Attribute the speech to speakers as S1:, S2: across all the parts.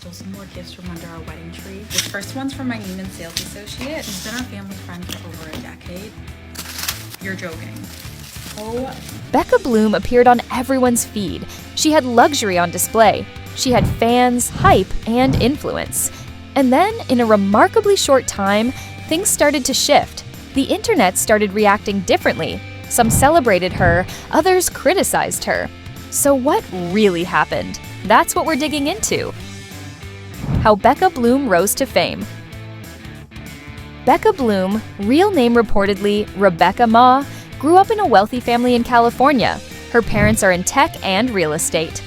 S1: still some more gifts from under our wedding tree. This first one's from my Neiman sales associate. She's been our family friend for over a decade. You're joking. Oh.
S2: Becca Bloom appeared on everyone's feed. She had luxury on display. She had fans, hype, and influence. And then, in a remarkably short time, things started to shift. The internet started reacting differently. Some celebrated her, others criticized her. So what really happened? That's what we're digging into. How Becca Bloom rose to fame. Becca Bloom, real name reportedly Rebecca Ma, grew up in a wealthy family in California. Her parents are in tech and real estate.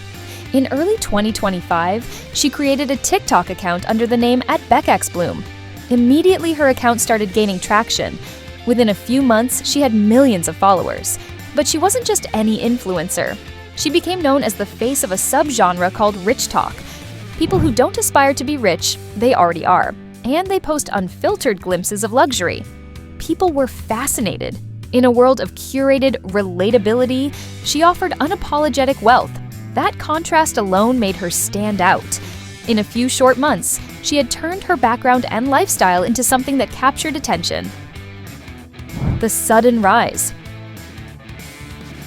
S2: In early 2025, she created a TikTok account under the name @Becca Bloom. Immediately, her account started gaining traction. Within a few months, she had millions of followers. But she wasn't just any influencer. She became known as the face of a subgenre called Rich Talk. People who don't aspire to be rich, they already are. And they post unfiltered glimpses of luxury. People were fascinated. In a world of curated relatability, she offered unapologetic wealth. That contrast alone made her stand out. In a few short months, she had turned her background and lifestyle into something that captured attention. The sudden rise.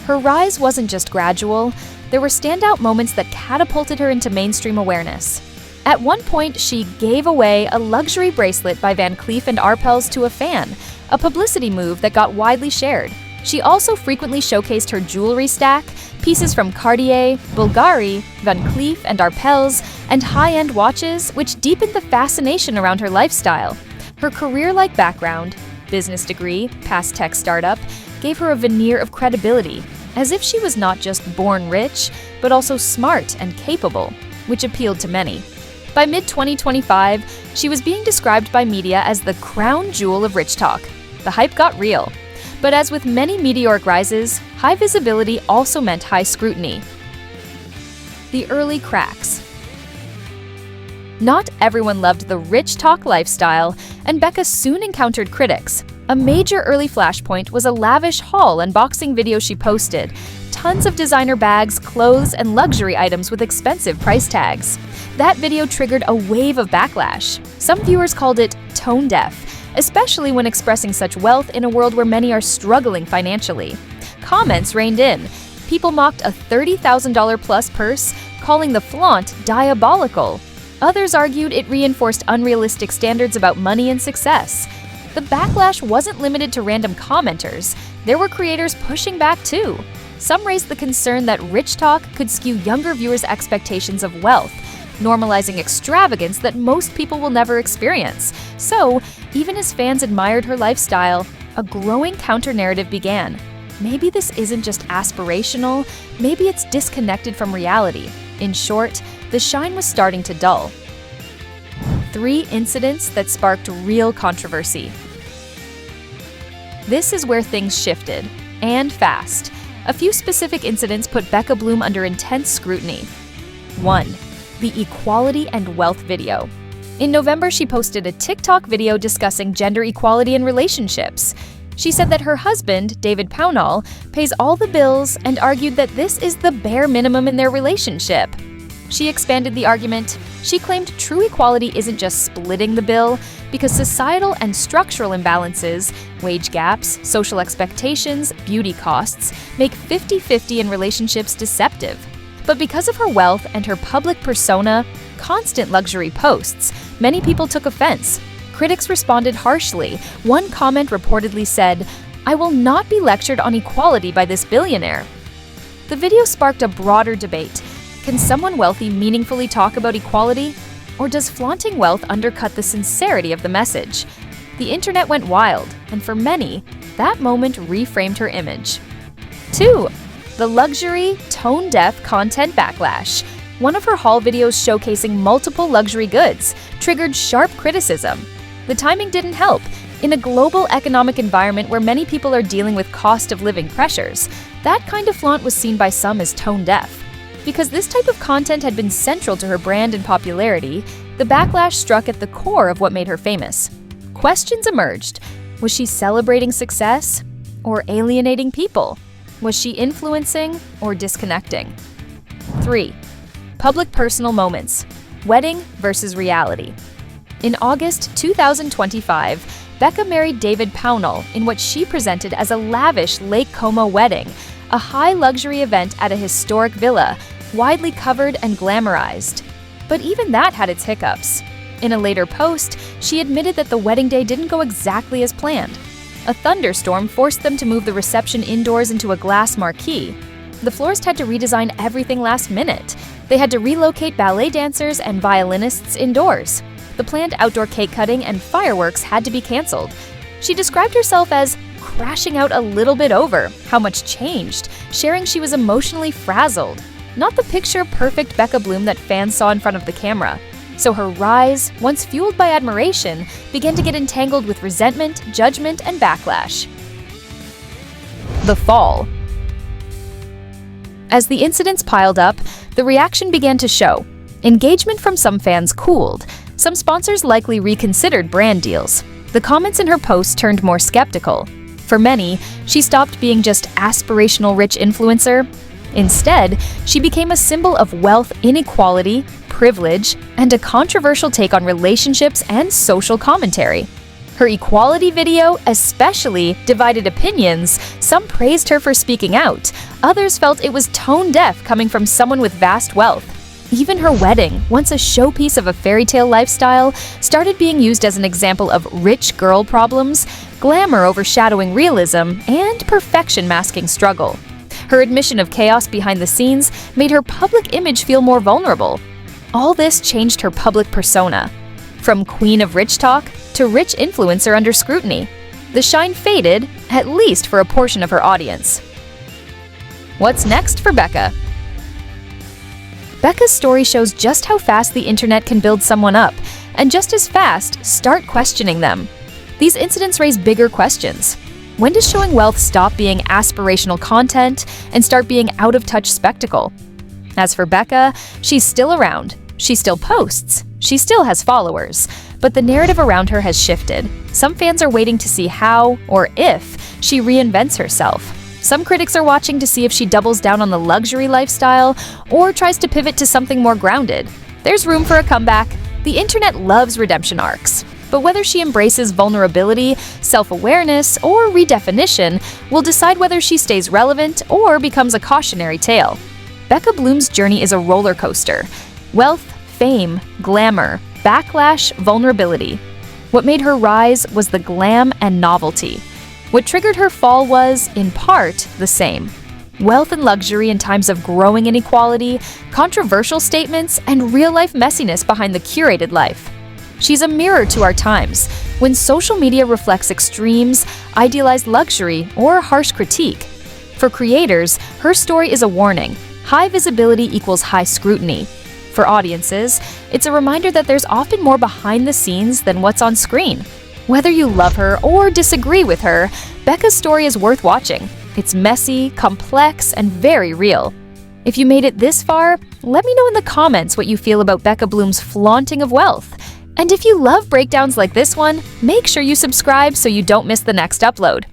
S2: Her rise wasn't just gradual. There were standout moments that catapulted her into mainstream awareness. At one point, she gave away a luxury bracelet by Van Cleef & Arpels to a fan, a publicity move that got widely shared. She also frequently showcased her jewelry stack, pieces from Cartier, Bulgari, Van Cleef & Arpels, and high-end watches, which deepened the fascination around her lifestyle. Her career-like background, business degree, past tech startup, gave her a veneer of credibility, as if she was not just born rich, but also smart and capable, which appealed to many. By mid-2025, she was being described by media as the crown jewel of Rich Talk. The hype got real. But as with many meteoric rises, high visibility also meant high scrutiny. The early cracks. Not everyone loved the Rich Talk lifestyle, and Becca soon encountered critics. A major early flashpoint was a lavish haul unboxing video she posted. Tons of designer bags, clothes, and luxury items with expensive price tags. That video triggered a wave of backlash. Some viewers called it tone deaf, especially when expressing such wealth in a world where many are struggling financially. Comments rained in. People mocked a $30,000 plus purse, calling the flaunt diabolical. Others argued it reinforced unrealistic standards about money and success. The backlash wasn't limited to random commenters. There were creators pushing back too. Some raised the concern that Rich Talk could skew younger viewers' expectations of wealth, normalizing extravagance that most people will never experience. So, even as fans admired her lifestyle, a growing counter-narrative began. Maybe this isn't just aspirational, maybe it's disconnected from reality. In short, the shine was starting to dull. 3 incidents that sparked real controversy. This is where things shifted, and fast. A few specific incidents put Becca Bloom under intense scrutiny. 1. The equality and wealth video. In November, she posted a TikTok video discussing gender equality in relationships. She said that her husband, David Pownall, pays all the bills and argued that this is the bare minimum in their relationship. She expanded the argument. She claimed true equality isn't just splitting the bill, because societal and structural imbalances, wage gaps, social expectations, beauty costs, make 50-50 in relationships deceptive. But because of her wealth and her public persona, constant luxury posts, many people took offense. Critics responded harshly. One comment reportedly said, "I will not be lectured on equality by this billionaire." The video sparked a broader debate. Can someone wealthy meaningfully talk about equality? Or does flaunting wealth undercut the sincerity of the message? The internet went wild, and for many, that moment reframed her image. 2. The luxury, tone-deaf content backlash. One of her haul videos showcasing multiple luxury goods triggered sharp criticism. The timing didn't help. In a global economic environment where many people are dealing with cost of living pressures, that kind of flaunt was seen by some as tone-deaf. Because this type of content had been central to her brand and popularity, the backlash struck at the core of what made her famous. Questions emerged. Was she celebrating success or alienating people? Was she influencing or disconnecting? 3. Public personal moments. Wedding versus reality. In August 2025, Becca married David Pownall in what she presented as a lavish Lake Como wedding, a high-luxury event at a historic villa, widely covered and glamorized. But even that had its hiccups. In a later post, she admitted that the wedding day didn't go exactly as planned. A thunderstorm forced them to move the reception indoors into a glass marquee. The florist had to redesign everything last minute. They had to relocate ballet dancers and violinists indoors. The planned outdoor cake cutting and fireworks had to be canceled. She described herself as crashing out a little bit over how much changed, sharing she was emotionally frazzled. Not the picture-perfect Becca Bloom that fans saw in front of the camera. So her rise, once fueled by admiration, began to get entangled with resentment, judgment, and backlash. The fall. As the incidents piled up, the reaction began to show. Engagement from some fans cooled. Some sponsors likely reconsidered brand deals. The comments in her posts turned more skeptical. For many, she stopped being just aspirational rich influencer. Instead, she became a symbol of wealth inequality, privilege, and a controversial take on relationships and social commentary. Her equality video especially divided opinions. Some praised her for speaking out. Others felt it was tone-deaf coming from someone with vast wealth. Even her wedding, once a showpiece of a fairy tale lifestyle, started being used as an example of rich girl problems, glamour overshadowing realism, and perfection masking struggle. Her admission of chaos behind the scenes made her public image feel more vulnerable. All this changed her public persona. From queen of rich talk to rich influencer under scrutiny. The shine faded, at least for a portion of her audience. What's next for Becca? Becca's story shows just how fast the internet can build someone up, and just as fast, start questioning them. These incidents raise bigger questions. When does showing wealth stop being aspirational content and start being out-of-touch spectacle? As for Becca, she's still around. She still posts. She still has followers. But the narrative around her has shifted. Some fans are waiting to see how, or if, she reinvents herself. Some critics are watching to see if she doubles down on the luxury lifestyle or tries to pivot to something more grounded. There's room for a comeback. The internet loves redemption arcs. But whether she embraces vulnerability, self-awareness, or redefinition will decide whether she stays relevant or becomes a cautionary tale. Becca Bloom's journey is a roller coaster. Wealth, fame, glamour, backlash, vulnerability. What made her rise was the glam and novelty. What triggered her fall was, in part, the same. Wealth and luxury in times of growing inequality, controversial statements, and real-life messiness behind the curated life. She's a mirror to our times, when social media reflects extremes, idealized luxury, or harsh critique. For creators, her story is a warning. High visibility equals high scrutiny. For audiences, it's a reminder that there's often more behind the scenes than what's on screen. Whether you love her or disagree with her, Becca's story is worth watching. It's messy, complex, and very real. If you made it this far, let me know in the comments what you feel about Becca Bloom's flaunting of wealth. And if you love breakdowns like this one, make sure you subscribe so you don't miss the next upload.